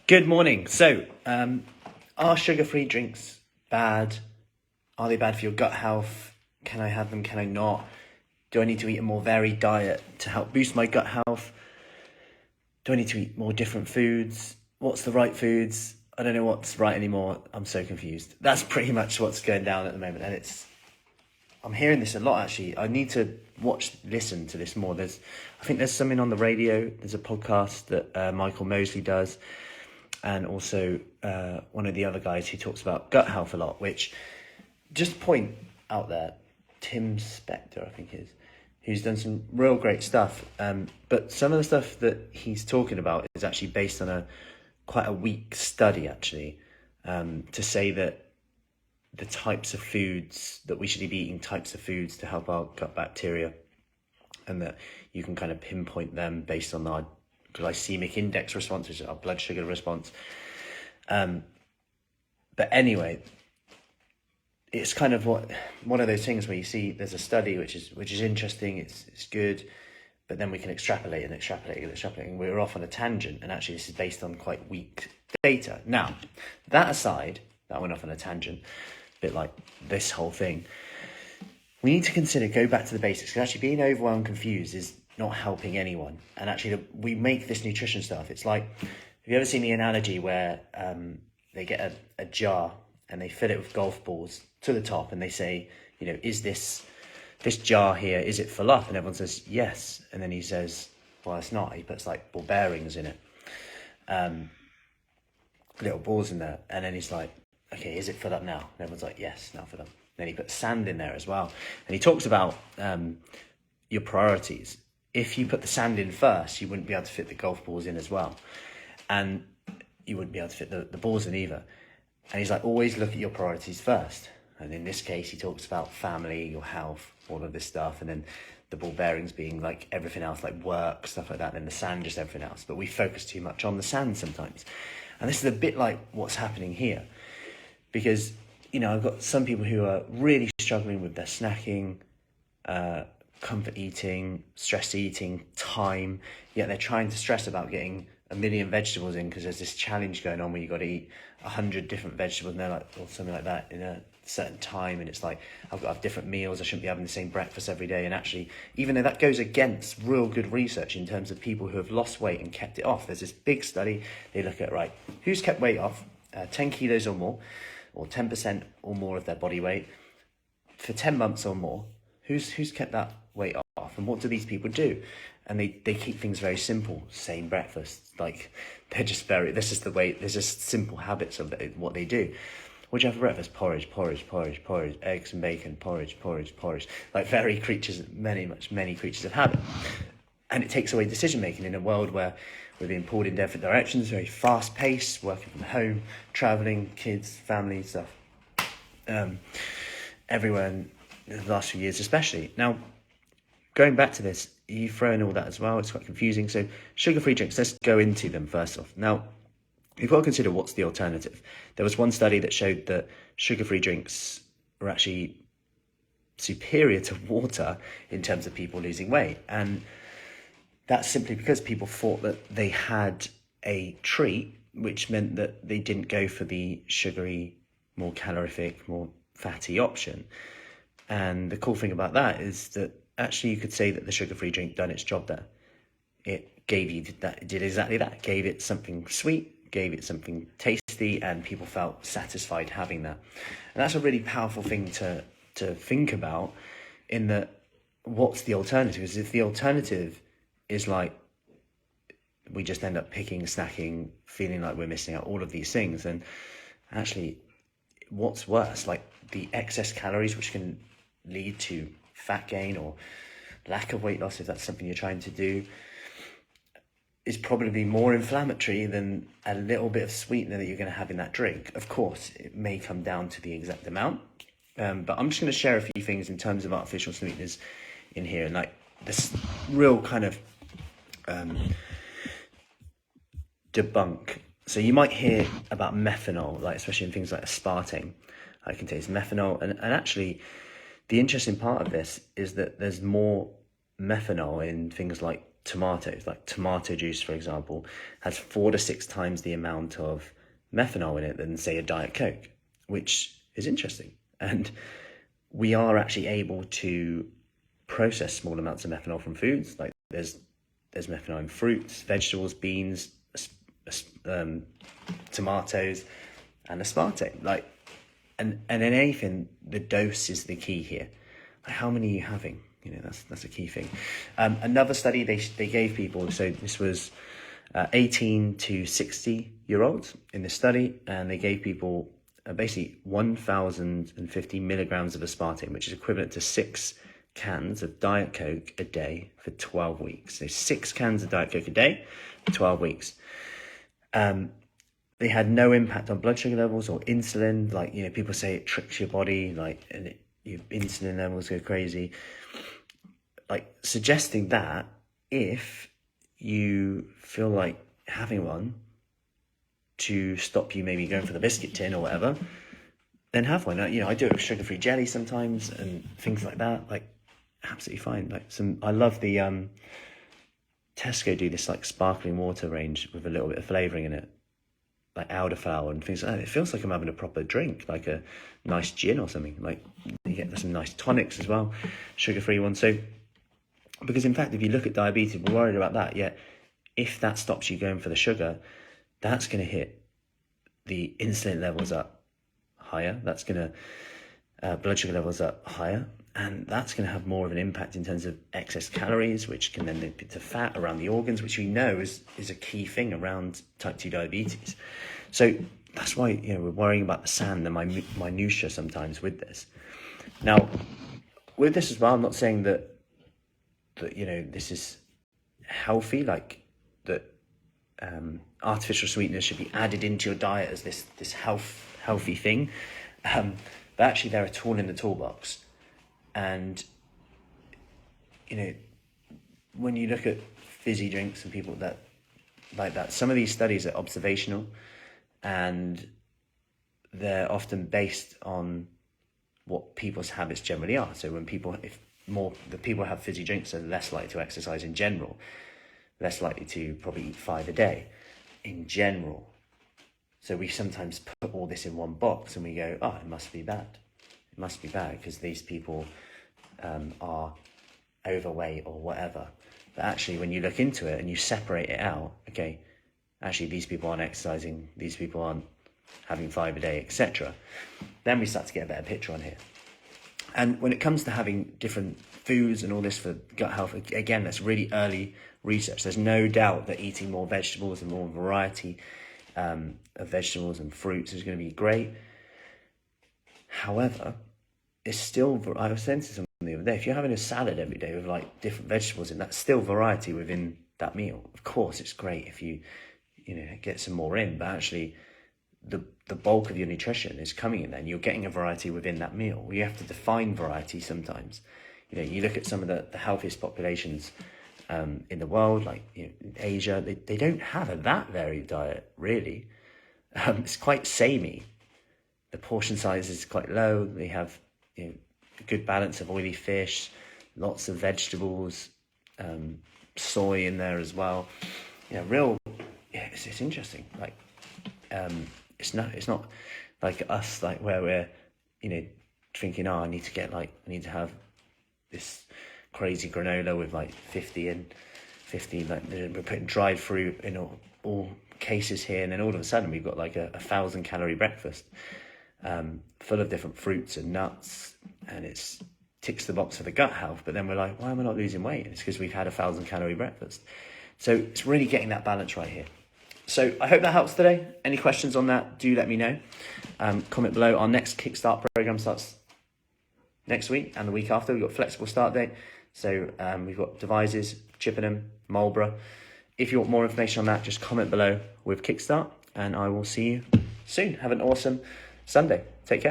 Good morning. So, are sugar-free drinks bad? Are they bad for your gut health? Can I have them? Can I not? Do I need to eat a more varied diet to help boost my gut health? Do I need to eat more different foods? What's the right foods? I don't know what's right anymore. I'm so confused. That's pretty much what's going down at the moment. And I'm hearing this a lot, actually. I need to listen to this more. I think there's something on the radio. There's a podcast that Michael Mosley does. And also one of the other guys who talks about gut health a lot, which, just point out there, Tim Spector, I think is, who's done some real great stuff. But some of the stuff that he's talking about is actually based on quite a weak study, actually, to say that the types of foods that we should be eating, types of foods to help our gut bacteria, and that you can kind of pinpoint them based on our glycemic index response, which is our blood sugar response. But anyway, it's kind of one of those things where you see there's a study which is interesting, it's good, but then we can extrapolate, and we're off on a tangent, and actually this is based on quite weak data. Now, that aside, that went off on a tangent, a bit like this whole thing, we need to go back to the basics, because actually being overwhelmed, confused is not helping anyone. And actually we make this nutrition stuff, it's like, have you ever seen the analogy where they get a jar and they fill it with golf balls to the top, and they say, is this jar here, is it full up? And everyone says yes, and then he says, well, it's not. He puts like ball bearings in it, little balls in there, and then he's like, okay, is it full up now? And everyone's like, yes, now full up. Then he puts sand in there as well, and he talks about your priorities. If you put the sand in first, you wouldn't be able to fit the golf balls in as well. And you wouldn't be able to fit the balls in either. And he's like, always look at your priorities first. And in this case, he talks about family, your health, all of this stuff. And then the ball bearings being like everything else, like work, stuff like that. And then the sand, just everything else. But we focus too much on the sand sometimes. And this is a bit like what's happening here. Because, I've got some people who are really struggling with their snacking, comfort eating, stress eating, time, yet they're trying to stress about getting 1 million vegetables in because there's this challenge going on where you've got to eat 100 different vegetables, and they're like, or something like that, in a certain time, and it's like, I've got to have different meals, I shouldn't be having the same breakfast every day. And actually, even though that goes against real good research in terms of people who have lost weight and kept it off, there's this big study, they look at, right, who's kept weight off, 10 kilos or more, or 10% or more of their body weight, for 10 months or more, who's kept that weight off, and what do these people do? And they keep things very simple, same breakfast, like this is just simple habits of what they do. What do you have for breakfast? Porridge, eggs and bacon, porridge, like many creatures of habit. And it takes away decision making in a world where we're being pulled in different directions, very fast paced, working from home, traveling, kids, family, stuff, everywhere in the last few years especially. Now, going back to this, you throw in all that as well, it's quite confusing. So sugar-free drinks, let's go into them first off. Now, you've got to consider what's the alternative. There was one study that showed that sugar-free drinks were actually superior to water in terms of people losing weight. And that's simply because people thought that they had a treat, which meant that they didn't go for the sugary, more calorific, more fatty option. And the cool thing about that is that actually you could say that the sugar-free drink done its job there. It gave you that, it did exactly that. Gave it something sweet, gave it something tasty, and people felt satisfied having that. And that's a really powerful thing to think about, in that what's the alternative? Is if the alternative is like we just end up picking, snacking, feeling like we're missing out, all of these things, then actually what's worse, like the excess calories, which can lead to fat gain or lack of weight loss, if that's something you're trying to do, is probably more inflammatory than a little bit of sweetener that you're going to have in that drink. Of course, it may come down to the exact amount, but I'm just going to share a few things in terms of artificial sweeteners in here, and like this real kind of debunk. So you might hear about methanol, like especially in things like aspartame, it contains methanol, and actually the interesting part of this is that there's more methanol in things like tomatoes. Like tomato juice, for example, has 4 to 6 times the amount of methanol in it than, say, a Diet Coke, which is interesting. And we are actually able to process small amounts of methanol from foods. Like there's methanol in fruits, vegetables, beans, tomatoes, and aspartame. Like, and in anything, the dose is the key here. Like, how many are you having? You know, that's a key thing. Another study they gave people. So this was 18 to 60-year-olds in this study, and they gave people basically 1,050 milligrams of aspartame, which is equivalent to 6 cans of Diet Coke a day for 12 weeks. So 6 cans of Diet Coke a day for 12 weeks. They had no impact on blood sugar levels or insulin. Like, you know, people say it tricks your body, like, and your insulin levels go crazy. Like, suggesting that if you feel like having one to stop you maybe going for the biscuit tin or whatever, then have one. You know, I do it with sugar-free jelly sometimes and things like that. Like, absolutely fine. Like, I love the Tesco do this like sparkling water range with a little bit of flavouring in it, like elderflower and things like that. It feels like I'm having a proper drink, like a nice gin or something. Like, you get some nice tonics as well, sugar-free ones. So, because in fact, if you look at diabetes, we're worried about that. Yet, if that stops you going for the sugar, that's going to hit the insulin levels up higher. That's going to blood sugar levels up higher. And that's going to have more of an impact in terms of excess calories, which can then lead to fat around the organs, which we know is a key thing around type 2 diabetes. So that's why, you know, we're worrying about the sand and minutiae sometimes with this. Now, with this as well, I'm not saying that you know, this is healthy, like that artificial sweeteners should be added into your diet as this healthy thing. But actually, they're a tool in the toolbox. And, you know, when you look at fizzy drinks and people that like that, some of these studies are observational and they're often based on what people's habits generally are. So when the people who have fizzy drinks are less likely to exercise in general, less likely to probably eat 5 a day in general. So we sometimes put all this in one box and we go, oh, it must be bad. It must be bad because these people are overweight or whatever. But actually, when you look into it and you separate it out, okay, actually these people aren't exercising, these people aren't having 5 a day, etc. Then we start to get a better picture on here. And when it comes to having different foods and all this for gut health, again, that's really early research. There's no doubt that eating more vegetables and more variety of vegetables and fruits is going to be great. However, it's still, I was saying to someone the other day, if you're having a salad every day with like different vegetables in, that's still variety within that meal. Of course, it's great if you get some more in, but actually the bulk of your nutrition is coming in there and you're getting a variety within that meal. You have to define variety sometimes. You know, you look at some of the healthiest populations in the world, like, you know, in Asia, they don't have a that varied diet, really. It's quite samey. The portion size is quite low. They have, you know, a good balance of oily fish, lots of vegetables, soy in there as well. You know, it's interesting. Like, it's not like us, like where we're, you know, thinking, oh, I need to have this crazy granola with like 50, like we're putting dried fruit in all cases here, and then all of a sudden we've got like a 1,000-calorie breakfast full of different fruits and nuts, and it's ticks the box for the gut health. But then we're like, why am I not losing weight? And it's because we've had a 1,000-calorie breakfast. So it's really getting that balance right here. So I hope that helps today. Any questions on that, do let me know. Comment below. Our next Kickstart program starts next week and the week after. We've got flexible start date. So we've got Devizes, Chippenham, Marlborough. If you want more information on that, just comment below with Kickstart and I will see you soon. Have an awesome Sunday. Take care.